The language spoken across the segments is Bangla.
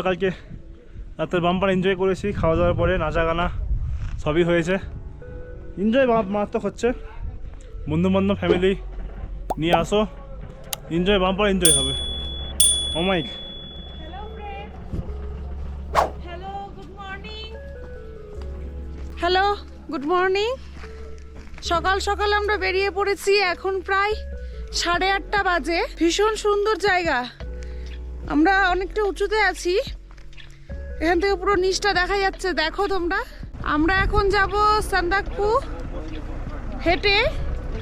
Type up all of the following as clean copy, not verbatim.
কালকে রাতের বাম্পার এনজয় করেছি, খাওয়া দাওয়ার পরে নাচা গানা সবই হয়েছে। এনজয় মারাত্মক হচ্ছে। বন্ধু বান্ধব ফ্যামিলি নিয়ে আসো, এনজয় বাম্পার এনজয় হবে। ও মাইক হ্যালো, গুড মর্নিং। সকাল সকাল আমরা বেরিয়ে পড়েছি। এখন প্রায় 8:30 বাজে। ভীষণ সুন্দর জায়গা। আমরা অনেকটা উঁচুতে আছি, এখান থেকে পুরো নিচটা দেখা যাচ্ছে, দেখো তোমরা। আমরা এখন যাব সান্দাকফু, হেঁটে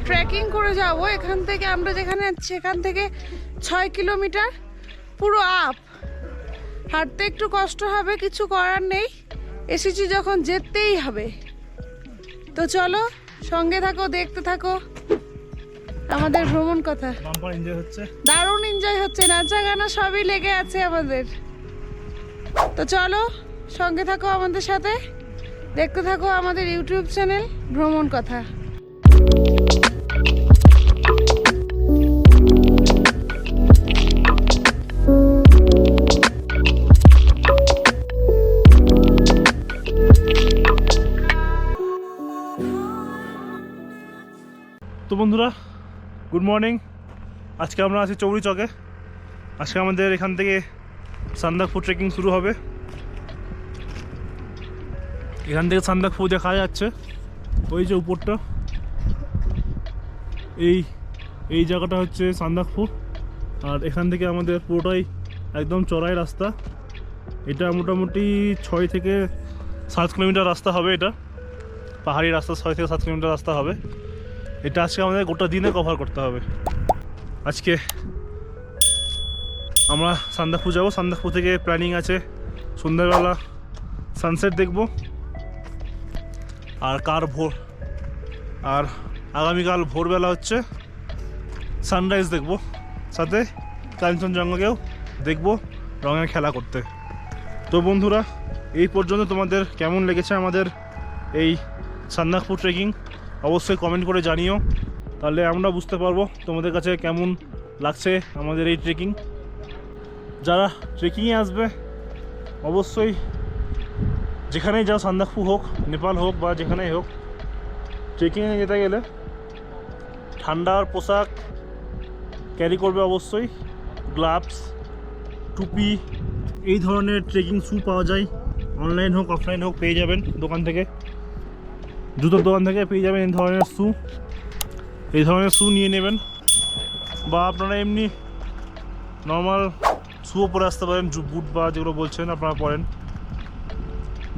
ট্রেকিং করে যাব। এখান থেকে আমরা যেখানে আছি সেখান থেকে 6 কিলোমিটার পুরো আপ। হাঁটতে একটু কষ্ট হবে, কিছু করার নেই, এসেছি যখন যেতেই হবে। তো চলো, সঙ্গে থাকো, দেখতে থাকো আমাদের ভ্রমণ কথা। বাম্পার এনজয় হচ্ছে, দারুণ এনজয় হচ্ছে, নাচা গানা সবই লেগে আছে আমাদের। তো চলো, সঙ্গে থাকো আমাদের সাথে, দেখতে থাকো আমাদের ইউটিউব চ্যানেল ভ্রমণ কথা। তো বন্ধুরা গুড মর্নিং। আজকে আমরা আছি চৌরি চকে। আজকে আমাদের এখান থেকে সান্দাকফু ট্রেকিং শুরু হবে। এখান থেকে সান্দাকফু দেখা যাচ্ছে, ওই যে উপরটা, এই জায়গাটা হচ্ছে সান্দাকফু। আর এখান থেকে আমাদের পুরোটাই একদম চড়াই রাস্তা। এটা মোটামুটি 6 থেকে 7 কিলোমিটার রাস্তা হবে। এটা পাহাড়ি রাস্তা, 6 থেকে 7 কিলোমিটার রাস্তা হবে। এটা আজকে আমাদের গোটা দিনে কভার করতে হবে। আজকে আমরা সান্দাকফু যাব। সান্দাকফু থেকে প্ল্যানিং আছে সন্ধ্যাবেলা সানসেট দেখব, আর আগামীকাল ভোরবেলা হচ্ছে সানরাইজ দেখব, সাথে কাঞ্চনজঙ্ঘাকেও দেখব রঙের খেলা করতে। তো বন্ধুরা, এই পর্যন্ত তোমাদের কেমন লেগেছে আমাদের এই সান্দাকফু ট্রেকিং অবশ্যই কমেন্ট করে জানিও, তাহলে আমরা বুঝতে পারবো তোমাদের কাছে কেমন লাগছে আমাদের এই ট্রেকিং। যারা ট্রেকিংয়ে আসবে অবশ্যই যেখানেই যাও, সান্দাকফু হোক, নেপাল হোক বা যেখানেই হোক, ট্রেকিংয়ে যেতে গেলে ঠান্ডার পোশাক ক্যারি করবে অবশ্যই। গ্লাভস, টুপি, এই ধরনের ট্রেকিং শ্যু পাওয়া যায়, অনলাইন হোক অফলাইন হোক পেয়ে যাবেন দোকান থেকে, জুতোর দোকান থেকে পেয়ে যাবেন এই ধরনের শ্যু নিয়ে নেবেন। বা আপনারা এমনি নর্মাল শ্যুও পরে আসতে পারেন, বুট বা যেগুলো বলছেন আপনারা পরেন,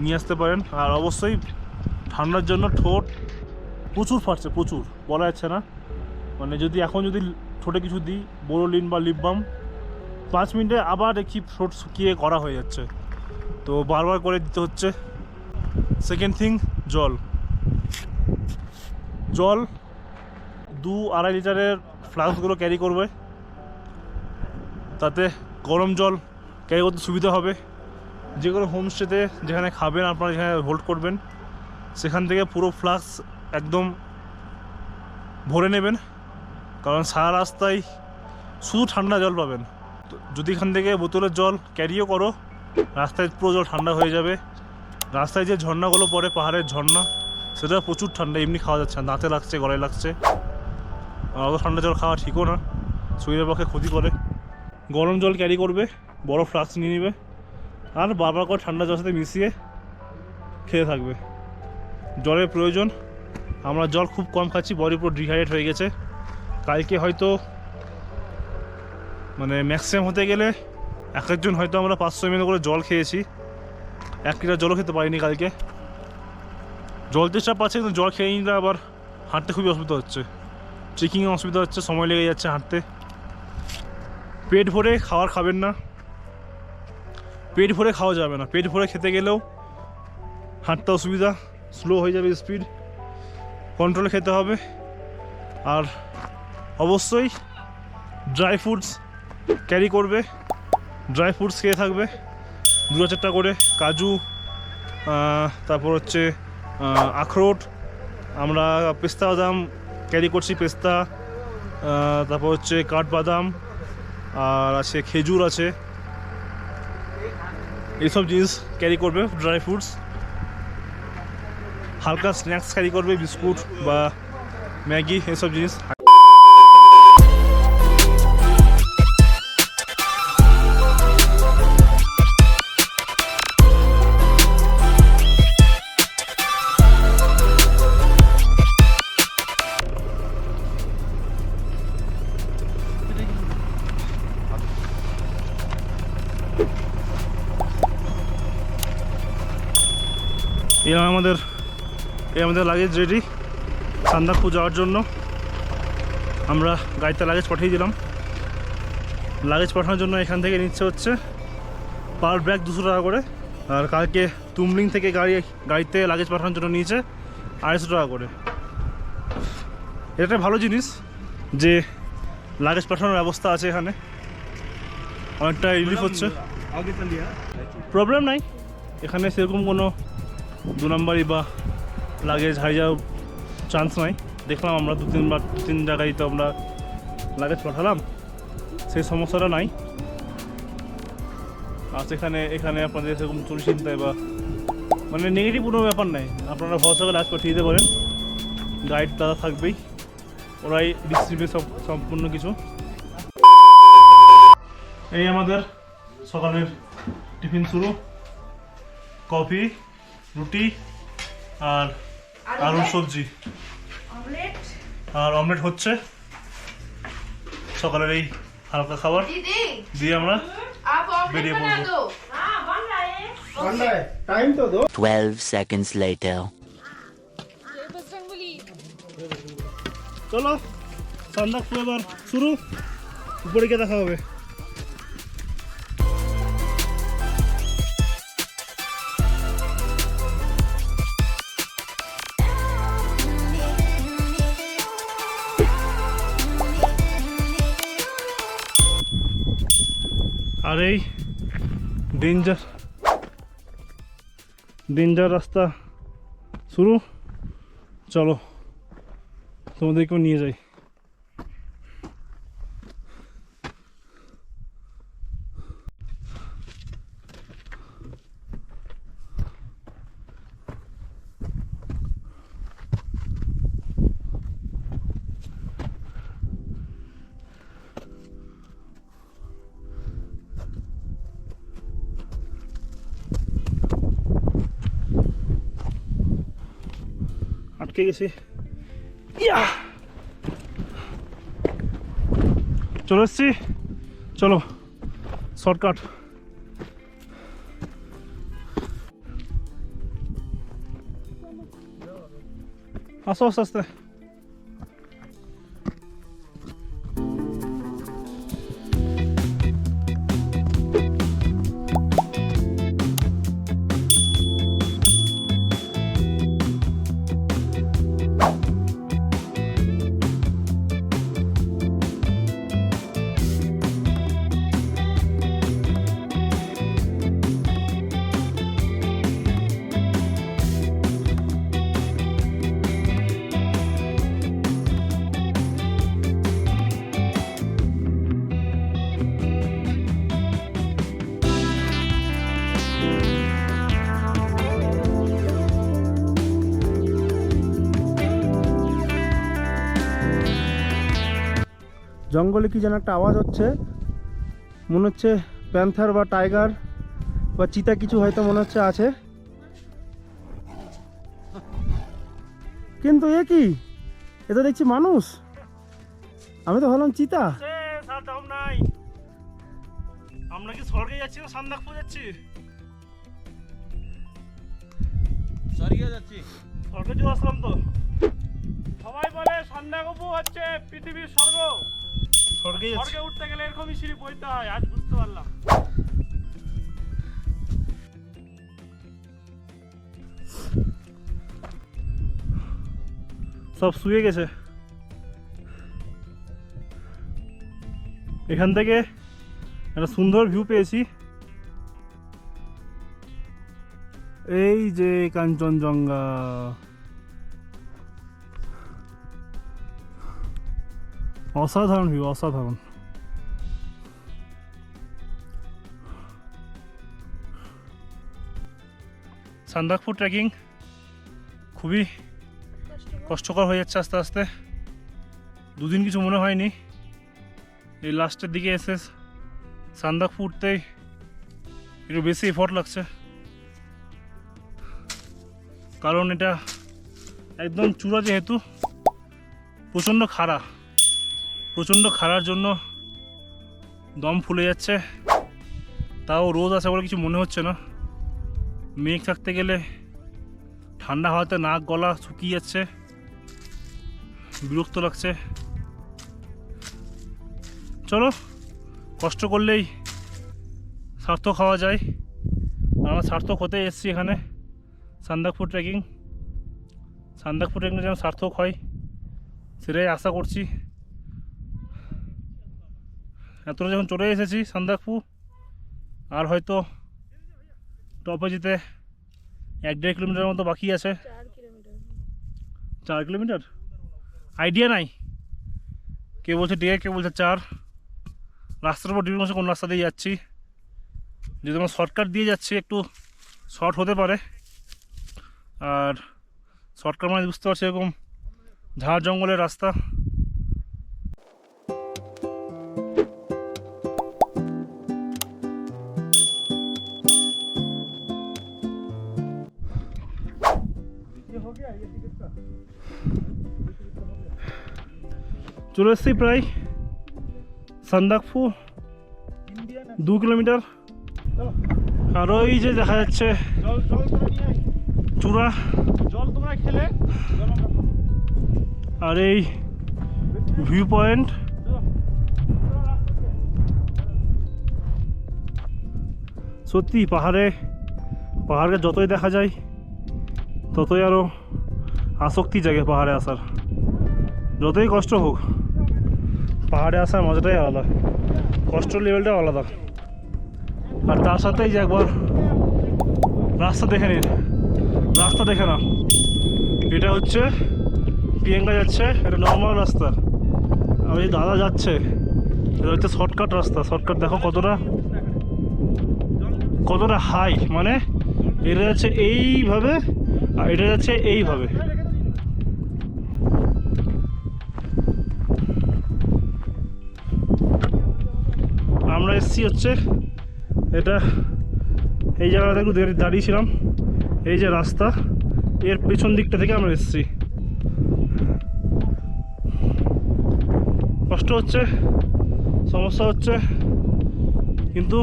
নিয়ে আসতে পারেন। আর অবশ্যই ঠান্ডার জন্য ঠোঁট প্রচুর ফাটছে, প্রচুর বলা যাচ্ছে না। মানে এখন যদি ঠোঁটে কিছু দিই, বোরোলিন বা লিপ বাম, 5 মিনিটে আবার দেখি ঠোঁট শুকিয়ে করা হয়ে যাচ্ছে, তো বারবার করে দিতে হচ্ছে। সেকেন্ড থিং, জল 2-2.5 লিটারের ফ্লাস্কগুলো ক্যারি করবে, তাতে গরম জল ক্যারি করতে সুবিধা হবে। যেগুলো হোমস্টেতে যেখানে খাবেন আপনারা, যেখানে হোল্ড করবেন, সেখান থেকে পুরো ফ্লাস্ক একদম ভরে নেবেন, কারণ সারা রাস্তায় শুধু ঠান্ডা জল পাবেন। তো যদি এখান থেকে বোতলের জল ক্যারিও করো, রাস্তায় পুরো জল ঠান্ডা হয়ে যাবে। রাস্তায় যে ঝর্ণাগুলো পড়ে, পাহাড়ের ঝর্ণা, সেটা প্রচুর ঠান্ডা, এমনি খাওয়া যাচ্ছে না, দাঁতে লাগছে, গলায় লাগছে। অত ঠান্ডা জল খাওয়া ঠিকও না, শরীরের পক্ষে ক্ষতি করে। গরম জল ক্যারি করবে, বড় ফ্লাস্ক নিয়ে নেবে, আর বারবার করে ঠান্ডা জলের সাথে মিশিয়ে খেতে থাকবে। জলের প্রয়োজন, আমরা জল খুব কম খাচ্ছি, বডি পুরো ডিহাইড্রেট হয়ে গেছে। কালকে হয়তো মানে ম্যাক্সিমাম হতে গেলে একজন হয়তো আমরা 500 ml করে জল খেয়েছি, 1 লিটার জলও খেতে পারিনি কালকে। জল তেষ্টা পাচ্ছে, কিন্তু জল খেয়ে নিলে আবার হাঁটতে খুবই অসুবিধা হচ্ছে, ট্রেকিংয়ে অসুবিধা হচ্ছে, সময় লেগে যাচ্ছে হাঁটতে। পেট ভরে খাবেন না, পেট ভরে খাওয়া যাবে না। পেট ভরে খেতে গেলেও হাঁটতে অসুবিধা, স্লো হয়ে যাবে স্পিড, কন্ট্রোলে খেতে হবে। আর অবশ্যই ড্রাই ফ্রুটস ক্যারি করবে, ড্রাই ফ্রুটস খেয়ে থাকবে 2-4টা করে, কাজু, তারপর হচ্ছে আখরোট, আমরা পেস্তা বাদাম ক্যারি করছি, পেস্তা, তারপর হচ্ছে কাঠবাদাম, আর আছে খেজুর আছে, এইসব জিনিস ক্যারি করবে, ড্রাই ফ্রুটস, হালকা স্ন্যাক্স ক্যারি করবে, বিস্কুট বা ম্যাগি, এসব জিনিস। এই আমাদের লাগেজ রেডি সান্দাকফু যাওয়ার জন্য। আমরা গাড়িতে লাগেজ পাঠিয়ে দিলাম। লাগেজ পাঠানোর জন্য এখান থেকে নিচ্ছে হচ্ছে পার ব্যাগ 200 টাকা করে, আর কালকে তুমলিং থেকে গাড়িতে লাগেজ পাঠানোর জন্য নিয়েছে 250 টাকা করে। এটা একটা ভালো জিনিস যে লাগেজ পাঠানোর ব্যবস্থা আছে এখানে, অনেকটা রিলিফ হচ্ছে। প্রবলেম নাই এখানে, সেরকম কোনো 2 নম্বরই বা লাগেজ হারিয়ে যাওয়ার চান্স নাই। দেখলাম আমরা 2-3 জায়গায় তো আমরা লাগেজ পাঠালাম, সেই সমস্যাটা নাই। আর এখানে আপনাদের সেরকম চুরি চিন্তায় বা মানে নেগেটিভ কোনো ব্যাপার নাই। আপনারা ভরসা করে লাগেজ পাঠিয়ে দিতে পারেন, গাইড দাদা থাকবেই, ওরাই ডিস্ট্রিবিউট সম্পূর্ণ কিছু। এই আমাদের সকালের টিফিন শুরু, কফি, রুটি আর আলুর সবজি আর অমলেট হচ্ছে সকালের এই হালকা খাবার দিয়ে আমরা বেরিয়ে পড়বো। 12 seconds later. চলো সান্দাকফু এবার শুরু, উপরে গিয়ে দেখা হবে। আর এই ডেঞ্জার রাস্তা শুরু, চলো তোমাদেরকেও নিয়ে যাই। আটকে গেছি, চলে এসছি। চলো শর্টকাট। আসো আস্তে আস্তে। জঙ্গলে কি যেন একটা আওয়াজ হচ্ছে, মনে হচ্ছে প্যান্থার বা টাইগার বা চিতা কিছু হয়তো মনে হচ্ছে আছে, কিন্তু এ কি, এ তো দেখছি মানুষ। আমি তো ভাবলাম চিতা। আমরা কি স্বর্গে যাচ্ছি না সান্দাকফু যাচ্ছি? স্বর্গে যাচ্ছি। স্বর্গে চলে আসলাম তো। সবাই বলে সান্দাকফু হচ্ছে পৃথিবীর স্বর্গ। স্বর্গে উঠতে গেলে এরকমই সিঁড়ি বইতে হয়, আজ বুঝতে পারলাম। সব শুয়ে গেছে। এখান থেকে একটা সুন্দর ভিউ পেয়েছি, এই যে কাঞ্চনজঙ্ঘা। অসাধারণ ভিউ, অসাধারণ। সান্দাকফু ট্রেকিং খুবই কষ্টকর হয়ে যাচ্ছে আস্তে আস্তে। দুদিন কিছু মনে হয়নি, এই লাস্টের দিকে এসে সান্দাকফু উঠতেই একটু বেশি এফর্ট লাগছে, কারণ এটা একদম চূড়া যেহেতু প্রচণ্ড খাড়ার জন্য দম ফুলে যাচ্ছে। তাও রোদ আছে বলে কিছু মনে হচ্ছে না। মেঘ থাকতে গেলে ঠান্ডা হাওয়াতে নাক গলা শুকিয়ে যাচ্ছে, বিরক্ত লাগছে। চলো, কষ্ট করলেই সার্থক হওয়া যায়। আমরা সার্থক হতে এসেছি এখানে সান্দাকফু ট্রেকিং যেন সার্থক হয় সেটাই আশা করছি। এতটা যখন চলে এসেছি সান্দাকফু, আর হয়তো টপে যেতে 1-1.5 কিলোমিটার মতো বাকি আছে। 4 কিলোমিটার আইডিয়া নাই, কে বলছে 1.5 কে বলছে 4। রাস্তার উপর ডিপেন্ড করছে কোন রাস্তা দিয়ে যাচ্ছি। যদি আমরা শর্টকাট দিয়ে যাচ্ছি একটু শর্ট হতে পারে, আর শর্টকাট মানে বুঝতে পারছি এরকম ঝাড় জঙ্গলের রাস্তা। চলে এসছি প্রায় সান্দাকফু, 2 কিলোমিটার। আর ওই যে দেখা যাচ্ছে চূড়া, আর এই ভিউ পয়েন্ট। সত্যি পাহাড়কে যতই দেখা যায় ততই আরও আসক্তি জাগে পাহাড়ে আসার। যতই কষ্ট হোক, পাহাড়ে আসার মজাটাই আলাদা, কষ্টের লেভেলটাও আলাদা। আর তার সাথেই যে একবার রাস্তা দেখে নিন, রাস্তা দেখে না, এটা হচ্ছে প্রিয়াঙ্কা যাচ্ছে, এটা নর্মাল রাস্তা, আর এই দাদা যাচ্ছে এটা হচ্ছে শর্টকাট রাস্তা। শর্টকাট দেখো কতটা হাই, মানে এটা যাচ্ছে এইভাবে আর এটা যাচ্ছে এইভাবে। আমরা এসছি হচ্ছে এটা, এই জায়গাটা একটু দাঁড়িয়েছিলাম, এই যে রাস্তা এর পেছন দিকটা থেকে আমরা এসছি। কষ্ট হচ্ছে, সমস্যা হচ্ছে, কিন্তু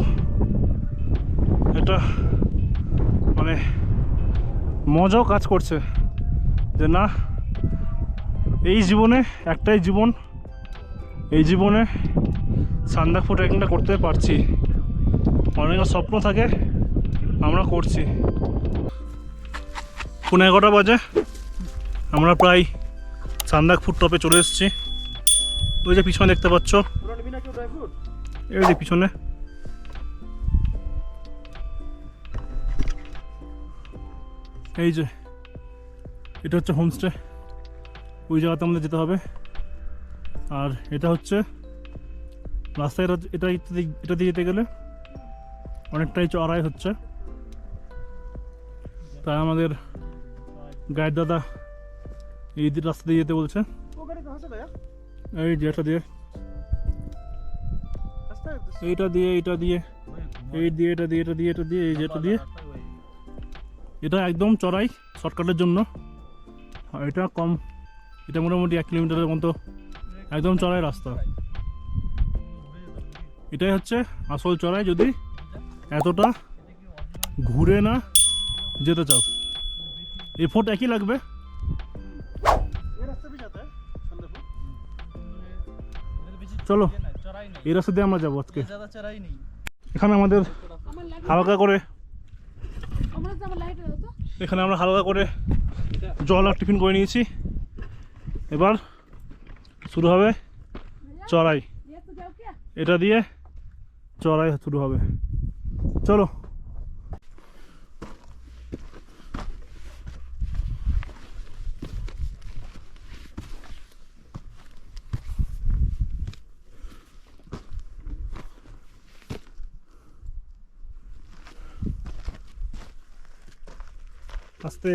এটা মানে মজাও কাজ করছে যে না, এই জীবনে একটাই জীবন, এই জীবনে সান্দাকফু ট্রেকিংটা করতে পারছি। অনেকের স্বপ্ন থাকে, আমরা করছি। 11:30 বাজে, আমরা প্রায় সান্দাকফু টপে চলে এসেছি। ওই যে পিছনে দেখতে পাচ্ছ, এই যে পিছনে এই যে এটা হচ্ছে হোমস্টে, ওই জায়গাতে আমাদের যেতে হবে। আর এটা হচ্ছে রাস্তায়, এটা দিয়ে যেতে গেলে অনেকটাই চড়াই হচ্ছে, তাই আমাদের গাইড দাদা এই রাস্তা দিয়ে যেতে বলছে। এই যে এটা দিয়ে, এইটা দিয়ে, এটা দিয়ে, এই দিয়ে, এটা দিয়ে, এটা দিয়ে, এটা দিয়ে, এই যেটা দিয়ে, এটা একদম চড়াই শর্টকাটের জন্য। এটা কম, এটা মোটামুটি 1 কিলোমিটারের মতো একদম চড়াই রাস্তা। এটাই হচ্ছে আসল চড়াই, যদি এতটা ঘুরে না যেতে চাও। এফোর্ট একই লাগবে। চলো এই রাস্তা দিয়ে আমরা যাবো আজকে। এখানে আমাদের হালকা করে, এখানে আমরা হালকা করে জল আর টিফিন করে নিয়েছি। এবার শুরু হবে চড়াই, এটা দিয়ে চড়াই শুরু হবে। চলো। আস্তে।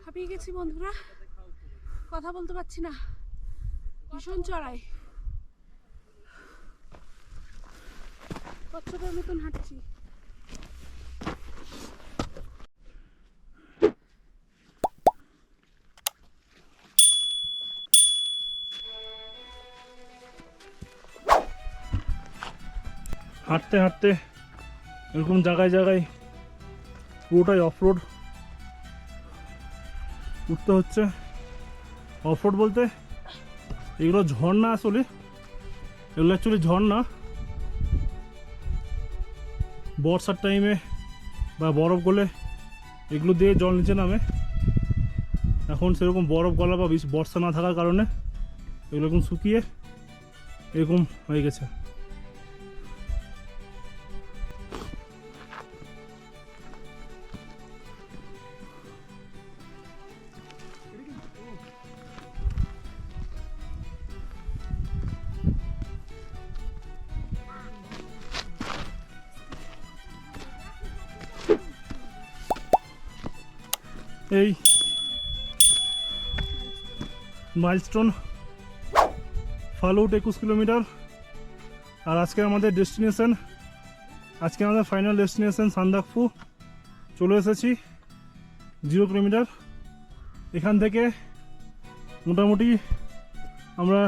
হাঁপিয়ে গেছি বন্ধুরা, কথা বলতে পারছি না, ভীষণ চড়াই, কচ্ছপের মতন হাঁটছি। হাঁটতে হাঁটতে এরকম জায়গায় জায়গায় পুরোটাই অফরোড উঠতে হচ্ছে। অফরোড বলতে এগুলো ঝর্ণা, আসলে এগুলো অ্যাকচুয়ালি ঝর্ণা। বর্ষার টাইমে বা বরফ গলে এগুলো দিয়ে জল নিচে নামে। এখন সেরকম বরফ গলা বা বর্ষা না থাকার কারণে এগুলো এখন শুকিয়ে এরকম হয়ে গেছে। এই মাইলস্টোন ফালুট 21 কিলোমিটার। আর আজকে আমাদের ডেস্টিনেশন, আজকে আমাদের ফাইনাল ডেস্টিনেশন সান্দাকফু। চলে এসেছি 0 কিলোমিটার। এখান থেকে মোটামুটি আমরা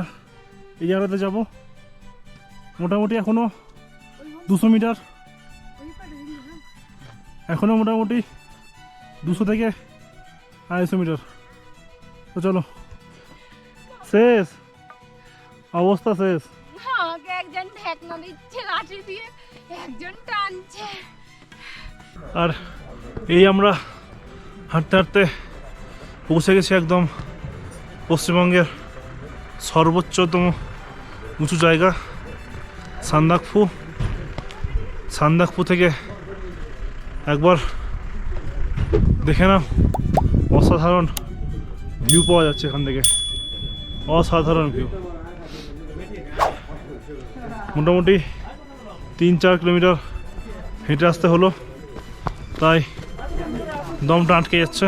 এই জায়গাতে যাব। মোটামুটি এখনও 200 মিটার, এখনও মোটামুটি 200 থেকে 250 মিটার। তো চলো, শেষ অবস্থা শেষ। আমাকে একজন ঠেকনা দিচ্ছে লাঠি দিয়ে, একজন টানছে। আর এই আমরা হাঁটতে হাঁটতে পৌঁছে গেছি একদম পশ্চিমবঙ্গের সর্বোচ্চতম উঁচু জায়গা সান্দাকফু। সান্দাকফু থেকে একবার দেখে নাও, অসাধারণ ভিউ পাওয়া যাচ্ছে এখান থেকে, অসাধারণ ভিউ। মোটামুটি 3-4 কিলোমিটার হেঁটে আসতে হলো, তাই দমটা আটকে যাচ্ছে।